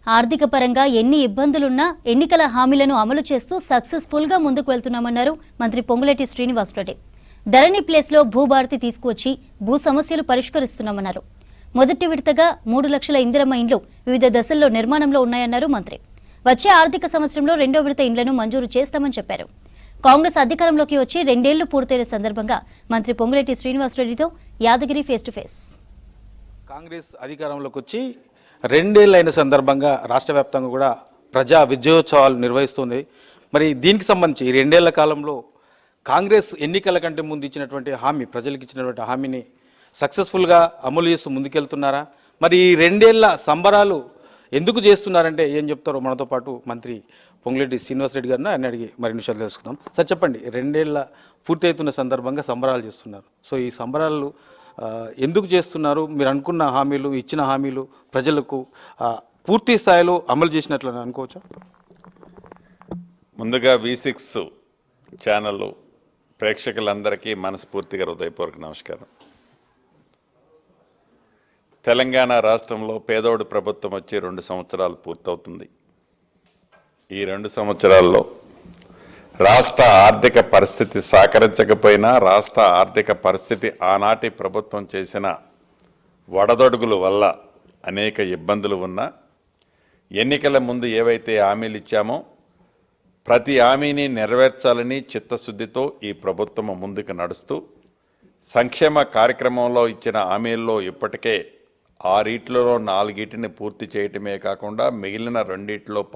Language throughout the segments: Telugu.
ఆర్థిక పరంగా ఎన్ని ఇబ్బందులున్నా ఎన్నికల హామీలను అమలు చేస్తూ సక్సెస్ఫుల్ గా ముందుకు వెళ్తున్నామన్నారు మంత్రి పొంగులేటి శ్రీనివాసరెడ్డి. ధరణి ప్లేస్ లో భూభారతి తీసుకువచ్చి భూ సమస్యలు పరిష్కరిస్తున్నామన్నారు. మొదటి విడతగా 3 లక్షల ఇందిరమ్మ ఇండ్లు వివిధ దశల్లో నిర్మాణంలో ఉన్నాయన్నారు మంత్రి. వచ్చే ఆర్థిక సంవత్సరంలో 2వ విడత ఇండ్లను మంజూరు చేస్తామని చెప్పారు. కాంగ్రెస్ అధికారంలోకి వచ్చి 2 ఏళ్లు పూర్తయిన సందర్భంగా మంత్రి పొంగులేటి శ్రీనివాసరెడ్డితో Yadagiri face to face. Congress అధికారంలోకి వచ్చి 2 ఏళ్లైన సందర్భంగా రాష్ట్ర వ్యాప్తంగా కూడా ప్రజా విజయోత్సవాలు నిర్వహిస్తుంది. మరి దీనికి సంబంధించి ఈ 2 ఏళ్ల కాలంలో కాంగ్రెస్ ఎన్నికల కంటే ముందు ఇచ్చినటువంటి హామీ, ప్రజలకు ఇచ్చినటువంటి హామీని సక్సెస్ఫుల్గా అమలు చేస్తూ ముందుకెళ్తున్నారా? మరి ఈ 2 ఏళ్ల సంబరాలు ఎందుకు చేస్తున్నారంటే ఏం చెప్తారో మనతో పాటు మంత్రి పొంగులేటి శ్రీనివాసరెడ్డి గారిని ఆయన అడిగి మరిన్ని విషయాలు తెలుసుకుందాం. సార్ చెప్పండి, 2 ఏళ్ల పూర్తి అవుతున్న సందర్భంగా సంబరాలు చేస్తున్నారు. సో ఈ సంబరాలు ఎందుకు చేస్తున్నారు? మీరు అనుకున్న హామీలు, ఇచ్చిన హామీలు ప్రజలకు పూర్తి స్థాయిలో అమలు చేసినట్లు అనుకోవచ్చా? ముందుగా V6 ఛానల్ ప్రేక్షకులందరికీ మనస్ఫూర్తిగా హృదయపూర్వక నమస్కారం. తెలంగాణ రాష్ట్రంలో పేదోడు ప్రభుత్వం వచ్చి 2 సంవత్సరాలు పూర్తవుతుంది. ఈ 2 సంవత్సరాల్లో రాష్ట్ర ఆర్థిక పరిస్థితి సహకరించకపోయినా రాష్ట్ర ఆర్థిక పరిస్థితి ఆనాటి ప్రభుత్వం చేసిన వడదొడుగుల వల్ల అనేక ఇబ్బందులు ఉన్నా ఎన్నికల ముందు ఏవైతే హామీలు ఇచ్చామో ప్రతి హామీని నెరవేర్చాలని చిత్తశుద్ధితో ఈ ప్రభుత్వం ముందుకు నడుస్తూ సంక్షేమ కార్యక్రమంలో ఇచ్చిన హామీల్లో ఇప్పటికే 6 4 పూర్తి చేయటమే కాకుండా మిగిలిన 2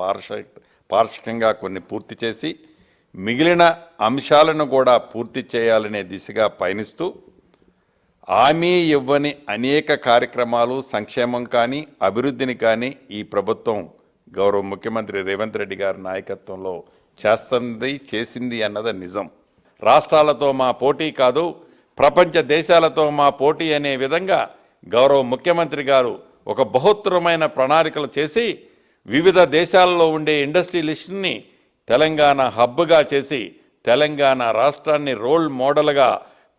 పార్షికంగా కొన్ని పూర్తి చేసి మిగిలిన అంశాలను కూడా పూర్తి చేయాలనే దిశగా పయనిస్తూ హామీ ఇవ్వని అనేక కార్యక్రమాలు సంక్షేమం కానీ అభివృద్ధిని కానీ ఈ ప్రభుత్వం గౌరవ ముఖ్యమంత్రి రేవంత్ రెడ్డి గారి నాయకత్వంలో చేసింది అన్నది నిజం. రాష్ట్రాలతో మా పోటీ కాదు, ప్రపంచ దేశాలతో మా పోటీ అనే విధంగా గౌరవ ముఖ్యమంత్రి గారు ఒక బృహత్తరమైన ప్రణాళికలు చేసి వివిధ దేశాల్లో ఉండే ఇండస్ట్రియలిస్ట్ని తెలంగాణ హబ్గా చేసి తెలంగాణ రాష్ట్రాన్ని రోల్ మోడల్గా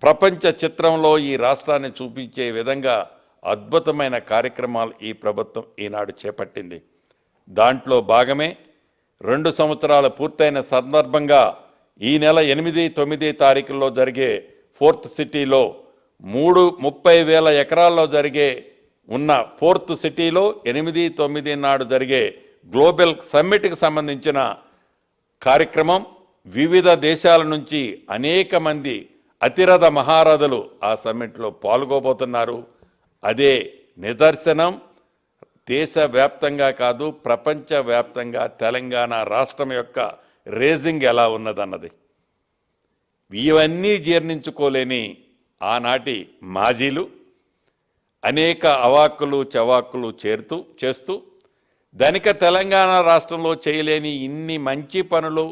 ప్రపంచ చిత్రంలో ఈ రాష్ట్రాన్ని చూపించే విధంగా అద్భుతమైన కార్యక్రమాలు ఈ ప్రభుత్వం ఈనాడు చేపట్టింది. దాంట్లో భాగమే 2 సంవత్సరాలు పూర్తయిన సందర్భంగా ఈ నెల 8, 9 తారీఖుల్లో జరిగే 4th సిటీలో 30,000 ఎకరాల్లో జరిగే ఉన్న 4th సిటీలో 8, 9 నాడు జరిగే గ్లోబల్ సమ్మిట్కి సంబంధించిన కార్యక్రమం. వివిధ దేశాల నుంచి అనేక మంది అతిరథ మహారథులు ఆ సమ్మిట్లో పాల్గొబోతున్నారు. అదే నిదర్శనం దేశవ్యాప్తంగా కాదు ప్రపంచవ్యాప్తంగా తెలంగాణ రాష్ట్రం యొక్క రేజింగ్ ఎలా ఉన్నదన్నది. ఇవన్నీ జీర్ణించుకోలేని ఆనాటి మాజీలు అనేక అవాక్కులు చవాక్కులు చేస్తూ ధనిక తెలంగాణ రాష్ట్రంలో చేయలేని ఇన్ని మంచి పనులు,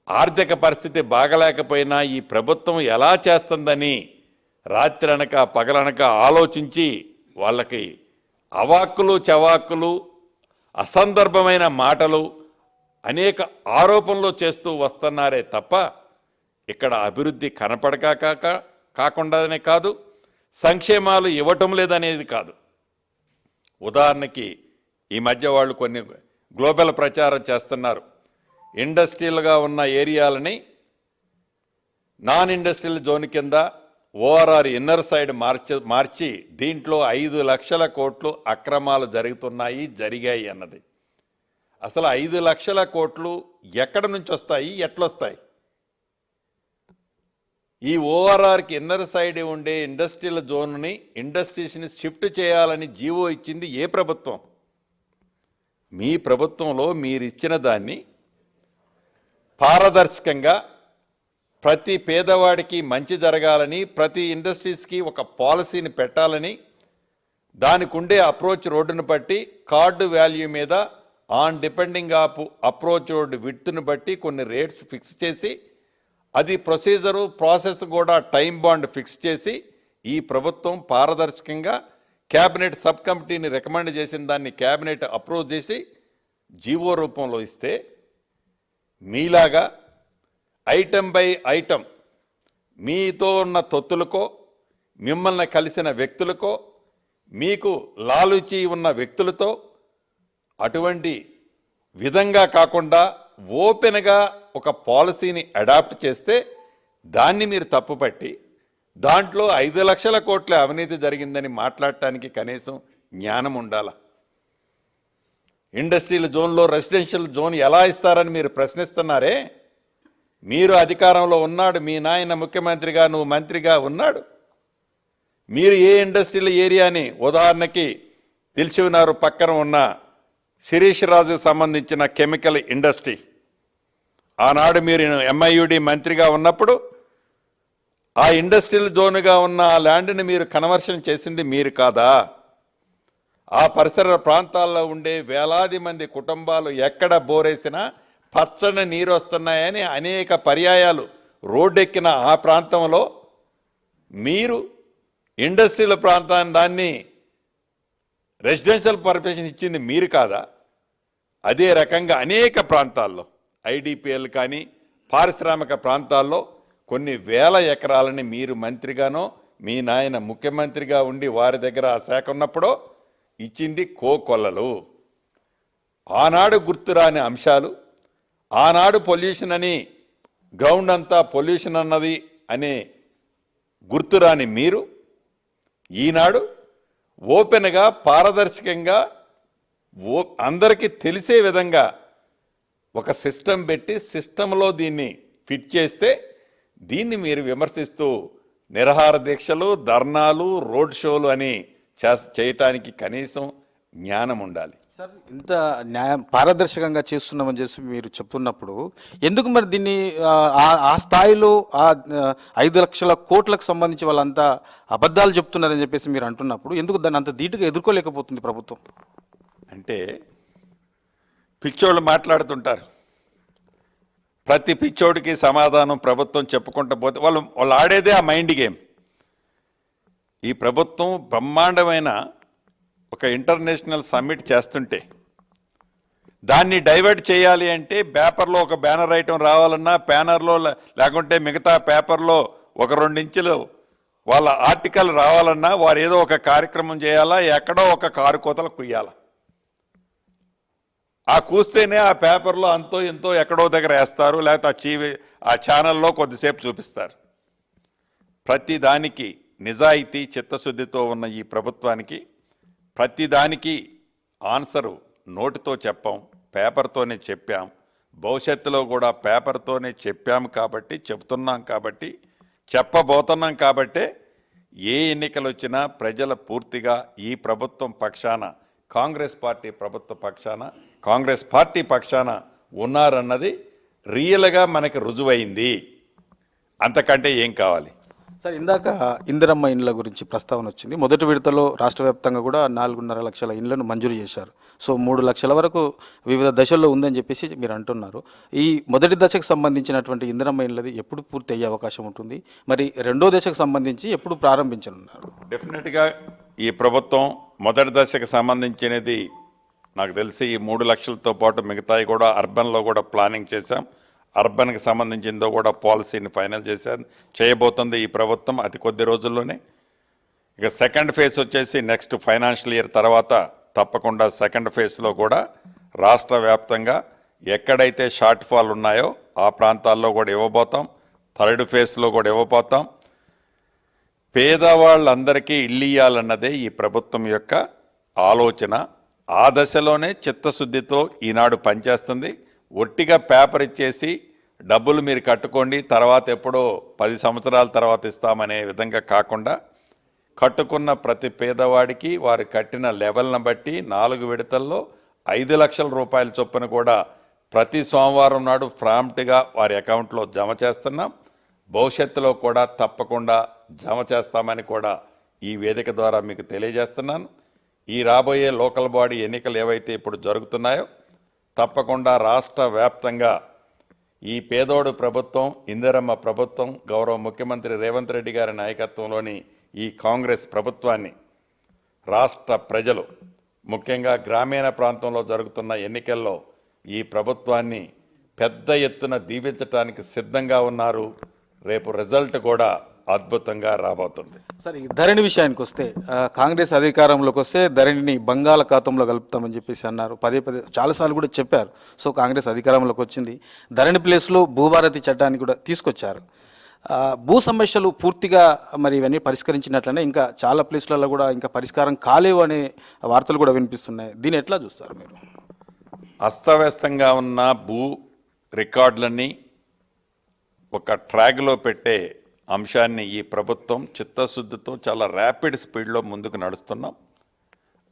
ఆర్థిక పరిస్థితి బాగలేకపోయినా ఈ ప్రభుత్వం ఎలా చేస్తుందని రాత్రనక పగలనక ఆలోచించి వాళ్ళకి అవాక్కులు చవాక్కులు, అసందర్భమైన మాటలు, అనేక ఆరోపణలు చేస్తూ వస్తున్నారే తప్ప ఇక్కడ అభివృద్ధి కాకుండానే కాదు, సంక్షేమాలు ఇవ్వటం లేదనేది కాదు. ఉదాహరణకి ఈ మధ్య వాళ్ళు కొన్ని గ్లోబల్ ప్రచారం చేస్తున్నారు. ఇండస్ట్రియల్గా ఉన్న ఏరియాలని నాన్ ఇండస్ట్రియల్ జోన్ కింద ORR ఇన్నర్ సైడ్ మార్చి దీంట్లో 5 లక్షల కోట్లు అక్రమాలు జరిగాయి అన్నది. అసలు 5 లక్షల కోట్లు ఎక్కడి నుంచి వస్తాయి, ఎట్లొస్తాయి? ఈ ORRకి ఇన్నర్ సైడ్ ఉండే ఇండస్ట్రియల్ జోన్ని ఇండస్ట్రీస్ని షిఫ్ట్ చేయాలని జీవో ఇచ్చింది ఏ ప్రభుత్వం? మీ ప్రభుత్వంలో మీరు ఇచ్చిన దాన్ని పారదర్శకంగా ప్రతి పేదవాడికి మంచి జరగాలని, ప్రతి ఇండస్ట్రీస్కి ఒక పాలసీని పెట్టాలని, దానికి ఉండే అప్రోచ్ రోడ్డును బట్టి కార్డు వాల్యూ మీద on depending of approach road విడ్త్ను బట్టి కొన్ని రేట్స్ ఫిక్స్ చేసి అది ప్రాసెస్ కూడా టైం బాండ్ ఫిక్స్ చేసి ఈ ప్రభుత్వం పారదర్శకంగా క్యాబినెట్ సబ్ కమిటీని రికమెండ్ చేసిన దాన్ని క్యాబినెట్ అప్రూవ్ చేసి జీవో రూపంలో ఇస్తే మీలాగా ఐటెం బై ఐటెం మీతో ఉన్న తొత్తులకో, మిమ్మల్ని కలిసిన వ్యక్తులకో, మీకు లాలుచి ఉన్న వ్యక్తులతో అటువంటి విధంగా కాకుండా ఓపెన్గా ఒక పాలసీని అడాప్ట్ చేస్తే దాన్ని మీరు తప్పుపట్టి దాంట్లో 5 లక్షల కోట్ల అవినీతి జరిగిందని మాట్లాడటానికి కనీసం జ్ఞానం ఉండాలా? ఇండస్ట్రియల్ జోన్లో రెసిడెన్షియల్ జోన్ ఎలా ఇస్తారని మీరు ప్రశ్నిస్తున్నారే. మీరు అధికారంలో ఉన్నాడు, మీ నాయన ముఖ్యమంత్రిగా, నువ్వు మంత్రిగా ఉన్నాడు. మీరు ఏ ఇండస్ట్రియల్ ఏరియాని, ఉదాహరణకి తెలిసి ఉన్నారు పక్కన ఉన్న శిరీష్ రాజుకు సంబంధించిన కెమికల్ ఇండస్ట్రీ, ఆనాడు మీరు MIUD మంత్రిగా ఉన్నప్పుడు ఆ ఇండస్ట్రియల్ జోన్గా ఉన్న ఆ ల్యాండ్ని మీరు కన్వర్షన్ చేసింది మీరు కాదా? ఆ పరిసర ప్రాంతాల్లో ఉండే వేలాది మంది కుటుంబాలు ఎక్కడ బోరేసినా పచ్చని నీరు వస్తున్నాయని అనేక పర్యాయాలు రోడ్డెక్కిన ఆ ప్రాంతంలో మీరు ఇండస్ట్రియల్ ప్రాంతాన్ని దాన్ని రెసిడెన్షియల్ పర్మిషన్ ఇచ్చింది మీరు కాదా? అదే రకంగా అనేక ప్రాంతాల్లో IDPL కానీ పారిశ్రామిక ప్రాంతాల్లో కొన్ని వేల ఎకరాలని మీరు మంత్రిగానో మీ నాయన ముఖ్యమంత్రిగా ఉండి వారి దగ్గర ఆ శాఖ ఉన్నప్పుడో ఇచ్చింది కోకొల్లలు. ఆనాడు గుర్తురాని అంశాలు, ఆనాడు పొల్యూషన్ అని గ్రౌండ్ అంతా పొల్యూషన్ అన్నది అనే గుర్తురాని మీరు ఈనాడు ఓపెన్గా పారదర్శకంగా అందరికీ తెలిసే విధంగా ఒక సిస్టమ్ పెట్టి సిస్టంలో దీన్ని ఫిట్ చేస్తే దీన్ని మీరు విమర్శిస్తూ నిరాహార దీక్షలు, ధర్నాలు, రోడ్ షోలు అని చేయటానికి కనీసం జ్ఞానం ఉండాలి. సార్, ఇంత న్యాయం పారదర్శకంగా చేస్తున్నామని చేసి మీరు చెప్తున్నప్పుడు ఎందుకు మరి దీన్ని ఆ స్థాయిలో ఆ 5 లక్షల కోట్లకు సంబంధించి వాళ్ళంతా అబద్ధాలు చెప్తున్నారని చెప్పేసి మీరు అంటున్నప్పుడు ఎందుకు దాన్ని అంత ధీటుగా ఎదుర్కోలేకపోతుంది ప్రభుత్వం? అంటే పిచ్చోళ్ళు మాట్లాడుతుంటారు, ప్రతి పిచ్చోడికి సమాధానం ప్రభుత్వం చెప్పుకుంటూ పోతే వాళ్ళు ఆడేదే ఆ మైండ్ గేమ్. ఈ ప్రభుత్వం బ్రహ్మాండమైన ఒక ఇంటర్నేషనల్ సమ్మిట్ చేస్తుంటే దాన్ని డైవర్ట్ చేయాలి అంటే పేపర్లో ఒక బ్యానర్ ఐటమ్ రావాలన్నా బ్యానర్లో లేకుంటే మిగతా పేపర్లో ఒక 2 ఇంచులు వాళ్ళ ఆర్టికల్ రావాలన్నా వారు ఏదో ఒక కార్యక్రమం చేయాలా, ఎక్కడో ఒక కారు కోతలు కుయ్యాలా. ఆ కూస్తేనే ఆ పేపర్లో అంతో ఎంతో ఎక్కడో దగ్గర వేస్తారు, లేకపోతే ఆ ఛానల్లో కొద్దిసేపు చూపిస్తారు. ప్రతిదానికి నిజాయితీ చిత్తశుద్ధితో ఉన్న ఈ ప్రభుత్వానికి ప్రతిదానికి ఆన్సరు నోటితో చెప్పాం, పేపర్తోనే చెప్పాం, భవిష్యత్తులో కూడా పేపర్తోనే చెప్పాం కాబట్టి, చెప్తున్నాం కాబట్టి, చెప్పబోతున్నాం కాబట్టే ఏ ఎన్నికలు వచ్చినా ప్రజల పూర్తిగా ఈ ప్రభుత్వం పక్షాన, కాంగ్రెస్ పార్టీ ప్రభుత్వ పక్షాన, కాంగ్రెస్ పార్టీ పక్షాన ఉన్నారన్నది రియల్గా మనకి రుజువైంది. అంతకంటే ఏం కావాలి? సార్, ఇందాక ఇందిరమ్మ ఇండ్ల గురించి ప్రస్తావన వచ్చింది. మొదటి విడతలో రాష్ట్ర వ్యాప్తంగా కూడా 4.5 లక్షల ఇండ్లను మంజూరు చేశారు. సో 3 లక్షల వరకు వివిధ దశల్లో ఉందని చెప్పేసి మీరు అంటున్నారు. ఈ మొదటి దశకు సంబంధించినటువంటి ఇందిరమ్మ ఇండ్లది ఎప్పుడు పూర్తి అయ్యే అవకాశం ఉంటుంది? మరి రెండో దశకు సంబంధించి ఎప్పుడు ప్రారంభించనున్నారు? డెఫినెట్గా ఈ ప్రభుత్వం మొదటి దశకు సంబంధించినది నాకు తెలిసి ఈ 3 లక్షలతో పాటు మిగతాయి కూడా అర్బన్లో కూడా ప్లానింగ్ చేశాం. అర్బన్కి సంబంధించిందో కూడా పాలసీని ఫైనల్ చేయబోతుంది ఈ ప్రభుత్వం అతి కొద్ది రోజుల్లోనే. ఇక సెకండ్ ఫేజ్ వచ్చేసి నెక్స్ట్ ఫైనాన్షియల్ ఇయర్ తర్వాత తప్పకుండా సెకండ్ ఫేజ్లో కూడా రాష్ట్ర వ్యాప్తంగా ఎక్కడైతే షార్ట్ ఫాల్ ఉన్నాయో ఆ ప్రాంతాల్లో కూడా ఇవ్వబోతాం. థర్డ్ ఫేజ్లో కూడా ఇవ్వబోతాం. పేదవాళ్ళందరికీ ఇల్లు ఇవ్వాలన్నదే ఈ ప్రభుత్వం యొక్క ఆలోచన. ఆ దశలోనే చిత్తశుద్ధితో ఈనాడు పనిచేస్తుంది. ఒట్టిగా పేపర్ ఇచ్చేసి డబ్బులు మీరు కట్టుకోండి, తర్వాత ఎప్పుడో 10 సంవత్సరాల తర్వాత ఇస్తామనే విధంగా కాకుండా కట్టుకున్న ప్రతి పేదవాడికి వారు కట్టిన లెవెల్ను బట్టి 4 విడతల్లో 5 లక్షల రూపాయల చొప్పున కూడా ప్రతి సోమవారం నాడు ప్రాంప్ట్గా వారి అకౌంట్లో జమ చేస్తున్నాం. భవిష్యత్తులో కూడా తప్పకుండా జమ చేస్తామని కూడా ఈ వేదిక ద్వారా మీకు తెలియజేస్తున్నాను. ఈ రాబోయే లోకల్ బాడీ ఎన్నికలు ఏవైతే ఇప్పుడు జరుగుతున్నాయో తప్పకుండా రాష్ట్ర వ్యాప్తంగా ఈ పేదోడు ప్రభుత్వం, ఇందిరమ్మ ప్రభుత్వం, గౌరవ ముఖ్యమంత్రి రేవంత్ రెడ్డి గారి నాయకత్వంలోని ఈ కాంగ్రెస్ ప్రభుత్వాన్ని రాష్ట్ర ప్రజలు ముఖ్యంగా గ్రామీణ ప్రాంతంలో జరుగుతున్న ఎన్నికల్లో ఈ ప్రభుత్వాన్ని పెద్ద ఎత్తున దీవించడానికి సిద్ధంగా ఉన్నారు. రేపు రిజల్ట్ కూడా అద్భుతంగా రాబోతుంది. సరే, ఈ ధరణి విషయానికి వస్తే కాంగ్రెస్ అధికారంలోకి వస్తే ధరణిని బంగాళాఖాతంలో కలుపుతామని చెప్పేసి అన్నారు. పదే పదే చాలాసార్లు కూడా చెప్పారు. సో కాంగ్రెస్ అధికారంలోకి వచ్చింది, ధరణి ప్లేస్లో భూభారతి చట్టాన్ని కూడా తీసుకొచ్చారు. భూ సమస్యలు పూర్తిగా మరి ఇవన్నీ పరిష్కరించినట్లనే ఇంకా చాలా ప్లేస్లలో కూడా ఇంకా పరిష్కారం కాలేవు అనే వార్తలు కూడా వినిపిస్తున్నాయి. దీన్ని ఎట్లా చూస్తారు మీరు? అస్తవ్యస్తంగా ఉన్న భూ రికార్డులన్నీ ఒక ట్రాక్లో పెట్టే అంశాన్ని ఈ ప్రభుత్వం చిత్తశుద్ధితో చాలా ర్యాపిడ్ స్పీడ్లో ముందుకు నడుస్తున్నాం.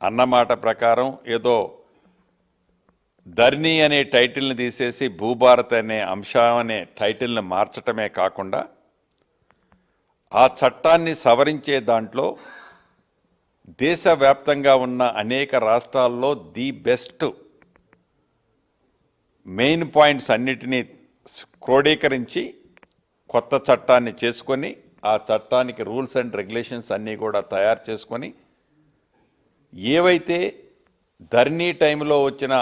అన్నమాట ప్రకారం ఏదో ధరణి అనే టైటిల్ని తీసేసి భూభారత్ అనే అంశం అనే టైటిల్ని మార్చటమే కాకుండా ఆ చట్టాన్ని సవరించే దాంట్లో దేశవ్యాప్తంగా ఉన్న అనేక రాష్ట్రాల్లో ది బెస్ట్ మెయిన్ పాయింట్స్ అన్నిటినీ క్రోడీకరించి కొత్త చట్టాన్ని చేసుకొని ఆ చట్టానికి రూల్స్ అండ్ రెగ్యులేషన్స్ అన్నీ కూడా తయారు చేసుకొని ఏవైతే ధరణి టైంలో వచ్చిన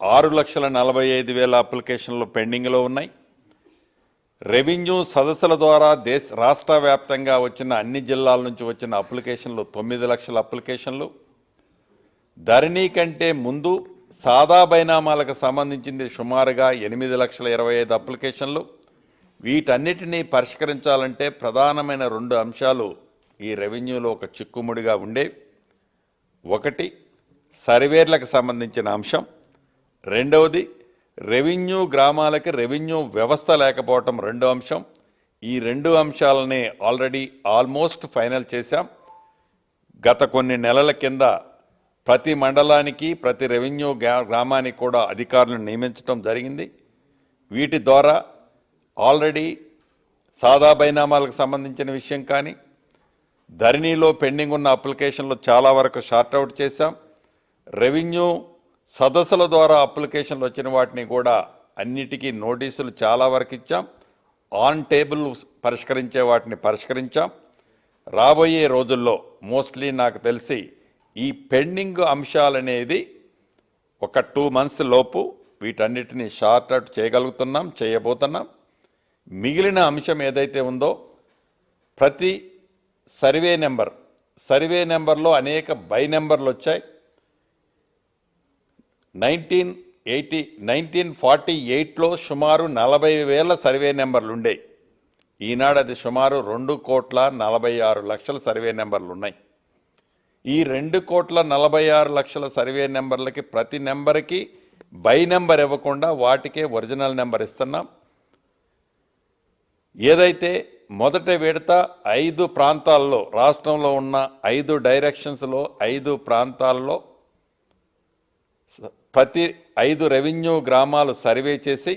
6,45,000 అప్లికేషన్లు పెండింగ్లో ఉన్నాయి, రెవెన్యూ సదస్సుల ద్వారా రాష్ట్ర వ్యాప్తంగా వచ్చిన అన్ని జిల్లాల నుంచి వచ్చిన అప్లికేషన్లు 9 లక్షల అప్లికేషన్లు, ధరణి కంటే ముందు సాదా బైనామాలకు సంబంధించింది సుమారుగా 8,25,000 అప్లికేషన్లు. వీటన్నిటినీ పరిష్కరించాలంటే ప్రధానమైన 2 అంశాలు ఈ రెవెన్యూలో ఒక చిక్కుముడిగా ఉండేవి. ఒకటి సర్వేర్లకు సంబంధించిన అంశం, రెండవది రెవెన్యూ గ్రామాలకి రెవెన్యూ వ్యవస్థ లేకపోవటం రెండో అంశం. ఈ 2 అంశాలని ఆల్రెడీ ఆల్మోస్ట్ ఫైనల్ చేశాం. గత కొన్ని నెలల కింద ప్రతి మండలానికి ప్రతి రెవెన్యూ గ్రామానికి కూడా అధికారులను నియమించడం జరిగింది. వీటి ద్వారా ఆల్రెడీ సాదా బైనామాలకు సంబంధించిన విషయం కానీ ధరణిలో పెండింగ్ ఉన్న అప్లికేషన్లు చాలా వరకు షార్ట్అవుట్ చేశాం. రెవెన్యూ సదస్సుల ద్వారా అప్లికేషన్లు వచ్చిన వాటిని కూడా అన్నిటికీ నోటీసులు చాలా వరకు ఇచ్చాం. ఆన్ టేబుల్ పరిష్కరించే వాటిని పరిష్కరించాం. రాబోయే రోజుల్లో మోస్ట్లీ నాకు తెలిసి ఈ పెండింగ్ అంశాలనేది ఒక 2 months లోపు వీటన్నిటిని షార్ట్అవుట్ చేయగలుగుతున్నాం, చేయబోతున్నాం. మిగిలిన అంశం ఏదైతే ఉందో ప్రతి సర్వే నెంబర్లో అనేక బై నెంబర్లు వచ్చాయి. 1948లో సుమారు 40,000 సర్వే నెంబర్లు ఉండేవి. ఈనాడు అది సుమారు 2,46,00,000 సర్వే నెంబర్లు ఉన్నాయి. ఈ 2,46,00,000 సర్వే నెంబర్లకి ప్రతి నెంబర్కి బై నెంబర్ ఇవ్వకుండా వాటికే ఒరిజినల్ నెంబర్ ఇస్తున్నాం. ఏదైతే మొదట విడత 5 ప్రాంతాల్లో రాష్ట్రంలో ఉన్న 5 డైరెక్షన్స్లో 5 ప్రాంతాల్లో ప్రతి 5 రెవెన్యూ గ్రామాలు సర్వే చేసి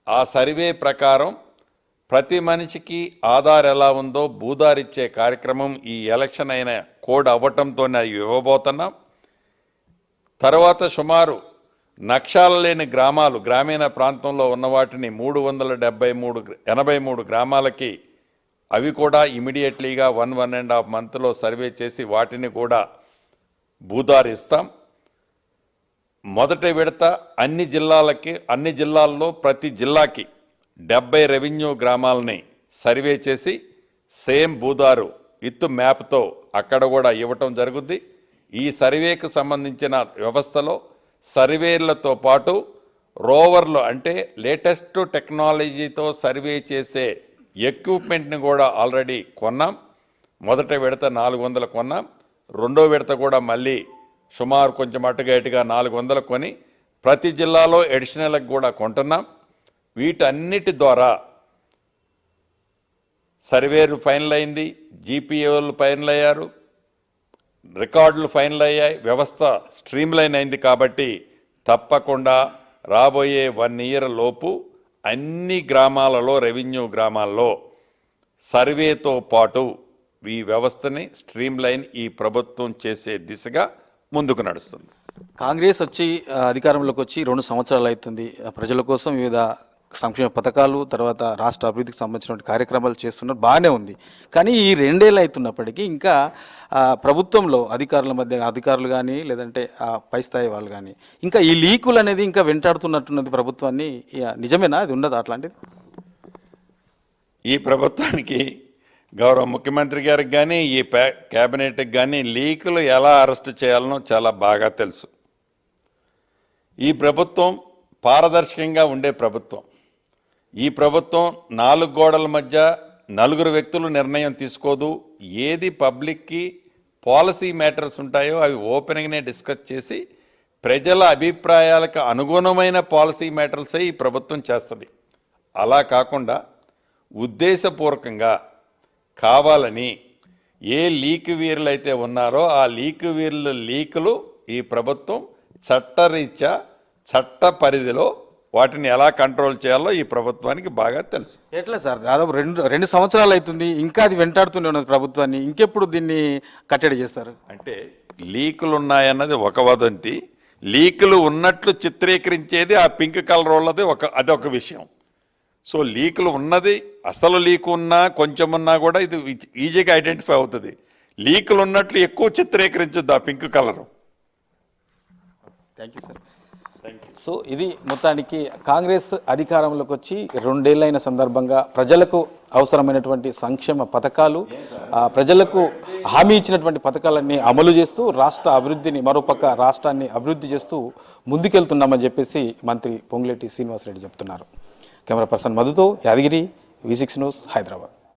ఆ సర్వే ప్రకారం ప్రతి మనిషికి ఆధార్ ఎలా ఉందో భూధార్ ఇచ్చే కార్యక్రమం ఈ ఎలక్షన్ అయిన కోడ్ అవ్వటంతోనే ఇవ్వబోతున్నాం. తర్వాత సుమారు నక్షాలు లేని గ్రామాలు గ్రామీణ ప్రాంతంలో ఉన్న వాటిని 383 గ్రామాలకి అవి కూడా ఇమీడియట్లీగా 1.5 monthలో సర్వే చేసి వాటిని కూడా భూధార్ ఇస్తాం. మొదటి విడత అన్ని జిల్లాల్లో ప్రతి జిల్లాకి 70 రెవెన్యూ గ్రామాలని సర్వే చేసి సేమ్ భూధారు విత్ మ్యాప్తో అక్కడ కూడా ఇవ్వటం జరుగుద్ది. ఈ సర్వేకు సంబంధించిన వ్యవస్థలో సర్వేర్లతో పాటు రోవర్లు అంటే లేటెస్ట్ టెక్నాలజీతో సర్వే చేసే ఎక్విప్మెంట్ని కూడా ఆల్రెడీ కొన్నాం. మొదట విడత 400 కొన్నాం. రెండో విడత కూడా మళ్ళీ సుమారు కొంచెం అటుగా 400 కొని ప్రతి జిల్లాలో ఎడిషనల్కి కూడా కొంటున్నాం. వీటన్నిటి ద్వారా సర్వేలు ఫైనల్ అయింది, జీపీఏలు ఫైనల్ అయ్యారు, రికార్డులు ఫైనల్ అయ్యాయి, వ్యవస్థ స్ట్రీమ్లైన్ అయింది. కాబట్టి తప్పకుండా రాబోయే 1 year లోపు అన్ని గ్రామాలలో రెవెన్యూ గ్రామాల్లో సర్వేతో పాటు ఈ వ్యవస్థని స్ట్రీమ్లైన్ ఈ ప్రభుత్వం చేసే దిశగా ముందుకు నడుస్తుంది. కాంగ్రెస్ వచ్చి అధికారంలోకి వచ్చి 2 సంవత్సరాలు అవుతుంది. ప్రజల కోసం వివిధ సంక్షేమ పథకాలు తర్వాత రాష్ట్ర అభివృద్ధికి సంబంధించిన కార్యక్రమాలు చేస్తున్నారు, బాగానే ఉంది. కానీ ఈ 2 ఏళ్ళు అవుతున్నప్పటికీ ఇంకా ప్రభుత్వంలో అధికారులు కానీ లేదంటే పై స్థాయి వాళ్ళు కానీ ఇంకా ఈ లీకులు అనేది ఇంకా వెంటాడుతున్నట్టున్నది ప్రభుత్వాన్ని. నిజమేనా, అది ఉండదు అట్లాంటిది? ఈ ప్రభుత్వానికి గౌరవ ముఖ్యమంత్రి గారికి కానీ ఈ క్యాబినెట్కి కానీ లీకులు ఎలా అరెస్ట్ చేయాలనో చాలా బాగా తెలుసు. ఈ ప్రభుత్వం పారదర్శకంగా ఉండే ప్రభుత్వం. ఈ ప్రభుత్వం 4 గోడల మధ్య 4 వ్యక్తులు నిర్ణయం తీసుకోదు. ఏది పబ్లిక్కి పాలసీ మ్యాటర్స్ ఉంటాయో అవి ఓపెన్గానే డిస్కస్ చేసి ప్రజల అభిప్రాయాలకు అనుగుణమైన పాలసీ మ్యాటర్సే ఈ ప్రభుత్వం చేస్తుంది. అలా కాకుండా ఉద్దేశపూర్వకంగా కావాలని ఏ లీక్ వీరులు అయితే ఉన్నారో ఆ లీకులు ఈ ప్రభుత్వం చట్టరీత్యా చట్ట పరిధిలో వాటిని ఎలా కంట్రోల్ చేయాలో ఈ ప్రభుత్వానికి బాగా తెలుసు. ఎట్లా సార్, దాదాపు రెండు సంవత్సరాలు అవుతుంది, ఇంకా అది వెంటాడుతూనే ఉన్నది ప్రభుత్వాన్ని. ఇంకెప్పుడు దీన్ని కట్టడి చేస్తారు? అంటే లీకులు ఉన్నాయన్నది ఒక వదంతి, లీకులు ఉన్నట్లు చిత్రీకరించేది ఆ పింక్ కలర్ వాళ్ళది అదొక విషయం. సో లీకులు ఉన్నది, అసలు లీకు ఉన్నా కొంచెం ఉన్నా కూడా ఇది ఈజీగా ఐడెంటిఫై అవుతుంది. లీకులు ఉన్నట్లు ఎక్కువ చిత్రీకరించొద్దు ఆ pink colour. Thank you sir. So ఇది మొత్తానికి కాంగ్రెస్ అధికారంలోకి వచ్చి 2 ఏళ్ళైన సందర్భంగా ప్రజలకు అవసరమైనటువంటి సంక్షేమ పథకాలు, ప్రజలకు హామీ ఇచ్చినటువంటి పథకాలన్నీ అమలు చేస్తూ రాష్ట్ర అభివృద్ధిని, మరోపక్క రాష్ట్రాన్ని అభివృద్ధి చేస్తూ ముందుకెళ్తున్నామని చెప్పేసి మంత్రి పొంగులేటి శ్రీనివాసరెడ్డి చెప్తున్నారు. కెమెరా పర్సన్ మధుతో యాదగిరి, V6 న్యూస్, హైదరాబాద్.